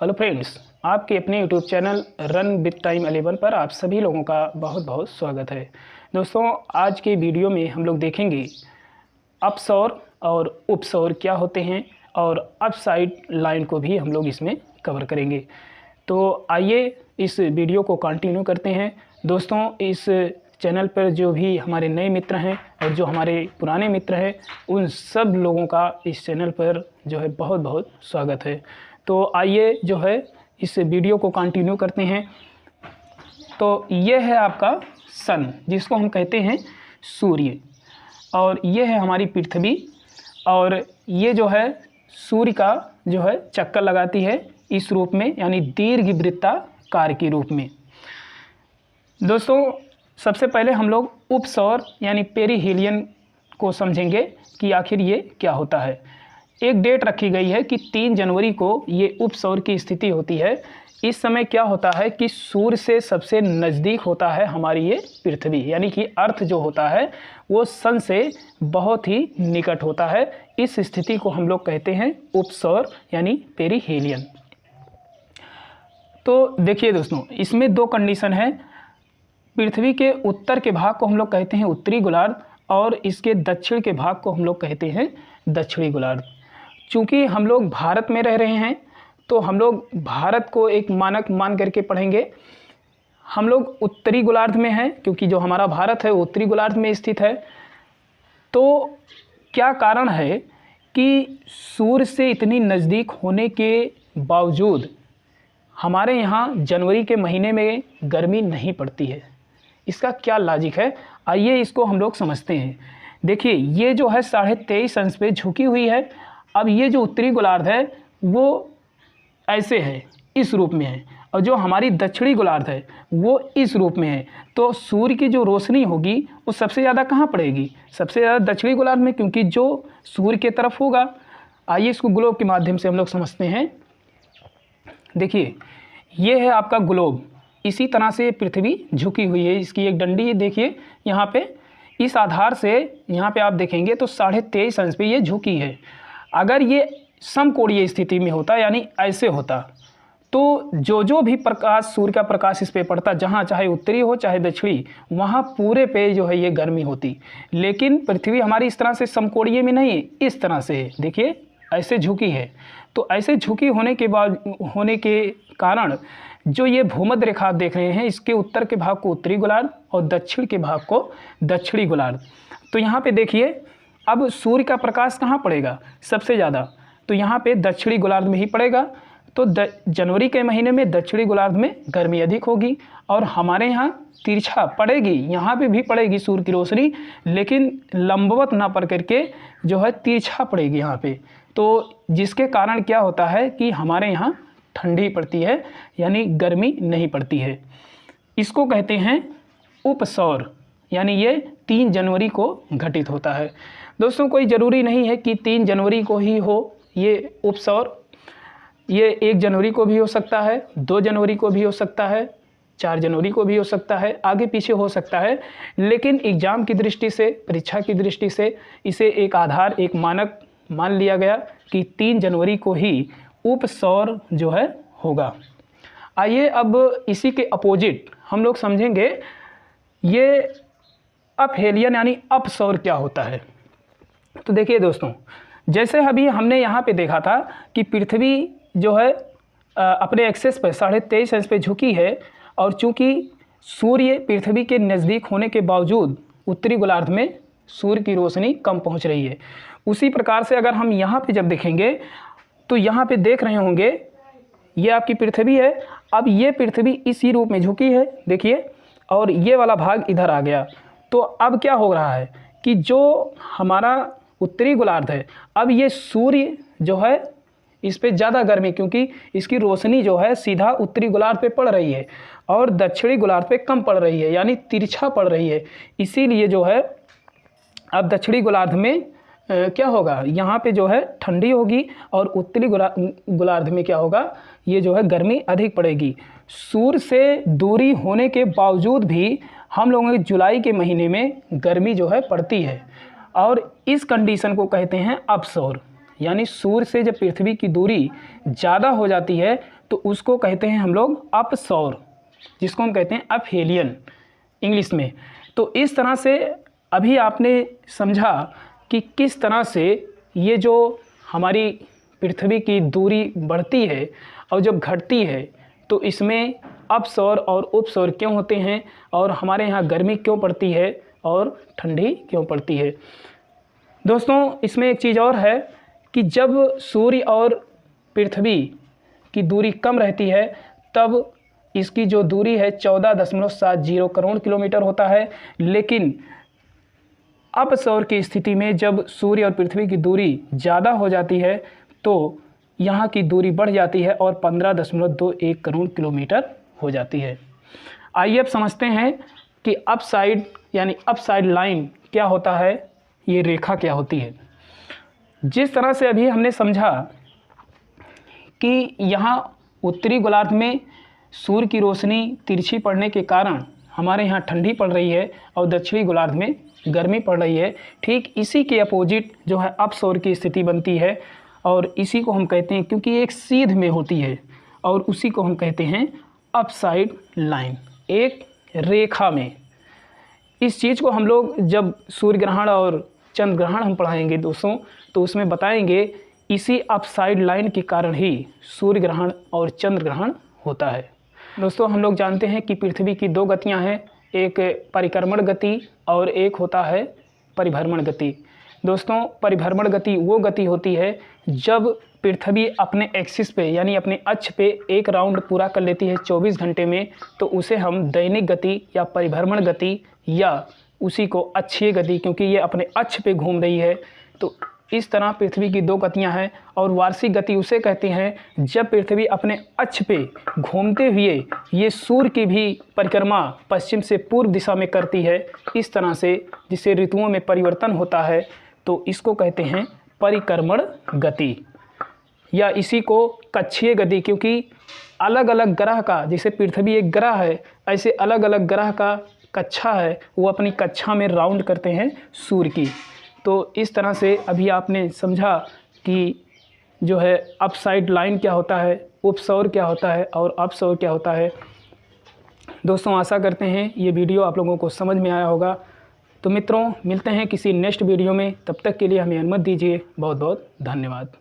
Hello friends, आपके अपने YouTube channel run with time 11 पर आप सभी लोगों का बहुत बहुत स्वागत है। दोस्तों, आज के वीडियो में हम लोग देखेंगे अपसौर और उपसौर क्या होते हैं और अपसाइड लाइन को भी हम लोग इसमें कवर करेंगे। तो आइए इस वीडियो को कंटिन्यू करते हैं। दोस्तों, इस चैनल पर जो भी हमारे नए मित्र हैं और जो हमारे पुराने मित्र हैं, उन सब लोगों का इस चैनल पर जो है बहुत बहुत स्वागत है। तो आइए जो है इस वीडियो को कंटिन्यू करते हैं। तो ये है आपका सन, जिसको हम कहते हैं सूर्य, और ये है हमारी पृथ्वी, और ये जो है सूर्य का जो है चक्कर लगाती है इस रूप में, यानी दीर्घवृत्ताकार के रूप में। दोस्तों, सबसे पहले हम लोग उपसौर यानी पेरिहेलियन को समझेंगे कि आखिर ये क्या होता है। एक डेट रखी गई है कि 3 जनवरी को ये उपसौर की स्थिति होती है। इस समय क्या होता है कि सूर्य से सबसे नज़दीक होता है हमारी ये पृथ्वी, यानी कि अर्थ जो होता है वो सन से बहुत ही निकट होता है। इस स्थिति को हम लोग कहते हैं उपसौर यानी पेरिहेलियन। तो देखिए दोस्तों, इसमें 2 कंडीशन है। पृथ्वी के उत्तर के भाग को हम लोग कहते हैं उत्तरी गोलार्ध, और इसके दक्षिण के भाग को हम लोग कहते हैं दक्षिणी गोलार्ध। चूँकि हम लोग भारत में रह रहे हैं, तो हम लोग भारत को एक मानक मान करके पढ़ेंगे। हम लोग उत्तरी गोलार्ध में हैं, क्योंकि जो हमारा भारत है वो उत्तरी गोलार्ध में स्थित है। तो क्या कारण है कि सूर्य से इतनी नज़दीक होने के बावजूद हमारे यहाँ जनवरी के महीने में गर्मी नहीं पड़ती है? इसका क्या लॉजिक है, आइए इसको हम लोग समझते हैं। देखिए, ये जो है 23.5 अंश पे झुकी हुई है। अब ये जो उत्तरी गोलार्ध है वो ऐसे है, इस रूप में है, और जो हमारी दक्षिणी गोलार्ध है वो इस रूप में है। तो सूर्य की जो रोशनी होगी वो सबसे ज़्यादा कहाँ पड़ेगी? सबसे ज़्यादा दक्षिणी गोलार्ध में, क्योंकि जो सूर्य के तरफ होगा। आइए इसको ग्लोब के माध्यम से हम लोग समझते हैं। देखिए, ये है आपका ग्लोब। इसी तरह से पृथ्वी झुकी हुई है। इसकी एक डंडी देखिए यहाँ पे, इस आधार से यहाँ पे आप देखेंगे तो 23.5 अंश पे ये झुकी है। अगर ये समकोणीय स्थिति में होता, यानी ऐसे होता, तो जो भी प्रकाश, सूर्य का प्रकाश इस पे पड़ता, जहाँ चाहे उत्तरी हो चाहे दक्षिणी, वहाँ पूरे पे जो है ये गर्मी होती। लेकिन पृथ्वी हमारी इस तरह से समकोणीय में नहीं, इस तरह से है। देखिए, ऐसे झुकी है। तो ऐसे झुकी होने के कारण जो ये भूमध्य रेखा आप देख रहे हैं, इसके उत्तर के भाग को उत्तरी गोलार्ध और दक्षिण के भाग को दक्षिणी गोलार्ध। तो यहाँ पे देखिए, अब सूर्य का प्रकाश कहाँ पड़ेगा सबसे ज़्यादा? तो यहाँ पे दक्षिणी गोलार्ध में ही पड़ेगा। तो जनवरी के महीने में दक्षिणी गोलार्ध में गर्मी अधिक होगी, और हमारे यहाँ तिरछा पड़ेगी, यहाँ पे भी पड़ेगी सूर्य की रोशनी, लेकिन लंबवत ना पड़ करके जो है तिरछा पड़ेगी यहाँ पे। तो जिसके कारण क्या होता है कि हमारे यहाँ ठंडी पड़ती है, यानी गर्मी नहीं पड़ती है। इसको कहते हैं उपसौर, यानी ये 3 जनवरी को घटित होता है। दोस्तों, कोई ज़रूरी नहीं है कि 3 जनवरी को ही हो ये उपसौर। ये 1 जनवरी को भी हो सकता है, 2 जनवरी को भी हो सकता है, 4 जनवरी को भी हो सकता है, आगे पीछे हो सकता है। लेकिन एग्ज़ाम की दृष्टि से, परीक्षा की दृष्टि से इसे एक आधार, एक मानक मान लिया गया कि 3 जनवरी को ही उपसौर जो है होगा। आइए अब इसी के अपोजिट हम लोग समझेंगे ये अपहेलियन यानी अपसौर क्या होता है। तो देखिए दोस्तों, जैसे अभी हमने यहाँ पे देखा था कि पृथ्वी जो है अपने एक्सेस पर 23.5 अंश पे झुकी है, और चूँकि सूर्य पृथ्वी के नज़दीक होने के बावजूद उत्तरी गोलार्ध में सूर्य की रोशनी कम पहुँच रही है। उसी प्रकार से अगर हम यहाँ पे जब देखेंगे तो यहाँ पे देख रहे होंगे ये आपकी पृथ्वी है। अब ये पृथ्वी इसी रूप में झुकी है, देखिए, और ये वाला भाग इधर आ गया। तो अब क्या हो रहा है कि जो हमारा उत्तरी गोलार्ध है, अब ये सूर्य जो है इस पे ज़्यादा गर्मी, क्योंकि इसकी रोशनी जो है सीधा उत्तरी गोलार्ध पे पड़ रही है और दक्षिणी गोलार्ध पे कम पड़ रही है, यानी तिरछा पड़ रही है। इसीलिए जो है अब दक्षिणी गोलार्ध में क्या होगा, यहाँ पे जो है ठंडी होगी, और उत्तरी गोलार्ध में क्या होगा, ये जो है गर्मी अधिक पड़ेगी। सूर्य से दूरी होने के बावजूद भी हम लोगों के जुलाई के महीने में गर्मी जो है पड़ती है, और इस कंडीशन को कहते हैं अपसौर, यानी सूर्य से जब पृथ्वी की दूरी ज़्यादा हो जाती है तो उसको कहते हैं हम लोग अपसौर, जिसको हम कहते हैं अपहेलियन इंग्लिश में। तो इस तरह से अभी आपने समझा कि किस तरह से ये जो हमारी पृथ्वी की दूरी बढ़ती है और जब घटती है तो इसमें अपसौर और उपसौर क्यों होते हैं, और हमारे यहाँ गर्मी क्यों पड़ती है और ठंडी क्यों पड़ती है। दोस्तों इसमें एक चीज़ और है कि जब सूर्य और पृथ्वी की दूरी कम रहती है तब इसकी जो दूरी है 14.70 करोड़ किलोमीटर होता है, लेकिन अपसौर की स्थिति में जब सूर्य और पृथ्वी की दूरी ज़्यादा हो जाती है तो यहाँ की दूरी बढ़ जाती है और 15.21 करोड़ किलोमीटर हो जाती है। आइए अब समझते हैं कि अपसाइड यानी अपसाइड लाइन क्या होता है, ये रेखा क्या होती है। जिस तरह से अभी हमने समझा कि यहाँ उत्तरी गोलार्ध में सूर्य की रोशनी तिरछी पड़ने के कारण हमारे यहाँ ठंडी पड़ रही है और दक्षिणी गोलार्ध में गर्मी पड़ रही है, ठीक इसी के अपोजिट जो है अपसौर की स्थिति बनती है और इसी को हम कहते हैं, क्योंकि एक सीध में होती है और उसी को हम कहते हैं अपसाइड लाइन, एक रेखा में। इस चीज़ को हम लोग जब सूर्य ग्रहण और चंद्र ग्रहण हम पढ़ाएंगे दोस्तों तो उसमें बताएंगे इसी अपसाइड लाइन के कारण ही सूर्य ग्रहण और चंद्र ग्रहण होता है। दोस्तों हम लोग जानते हैं कि पृथ्वी की दो गतियां हैं, एक परिक्रमण गति और एक होता है परिभ्रमण गति। दोस्तों परिभ्रमण गति वो गति होती है जब पृथ्वी अपने एक्सिस पे यानी अपने अक्ष पे एक राउंड पूरा कर लेती है 24 घंटे में, तो उसे हम दैनिक गति या परिभ्रमण गति या उसी को अक्षीय गति, क्योंकि ये अपने अक्ष पे घूम रही है। तो इस तरह पृथ्वी की दो गतियां हैं। और वार्षिक गति उसे कहते हैं जब पृथ्वी अपने अक्ष पे घूमते हुए ये सूर्य की भी परिक्रमा पश्चिम से पूर्व दिशा में करती है, इस तरह से जिससे ऋतुओं में परिवर्तन होता है, तो इसको कहते हैं परिक्रमण गति या इसी को कक्षीय गति। क्योंकि अलग अलग ग्रह का, जैसे पृथ्वी एक ग्रह है, ऐसे अलग अलग ग्रह का कक्षा है, वो अपनी कक्षा में राउंड करते हैं सूर्य की। तो इस तरह से अभी आपने समझा कि जो है अपसाइड लाइन क्या होता है, उपसौर क्या होता है और अपसौर क्या होता है। दोस्तों आशा करते हैं ये वीडियो आप लोगों को समझ में आया होगा। तो मित्रों मिलते हैं किसी नेक्स्ट वीडियो में, तब तक के लिए हमें अनुमति दीजिए। बहुत बहुत धन्यवाद।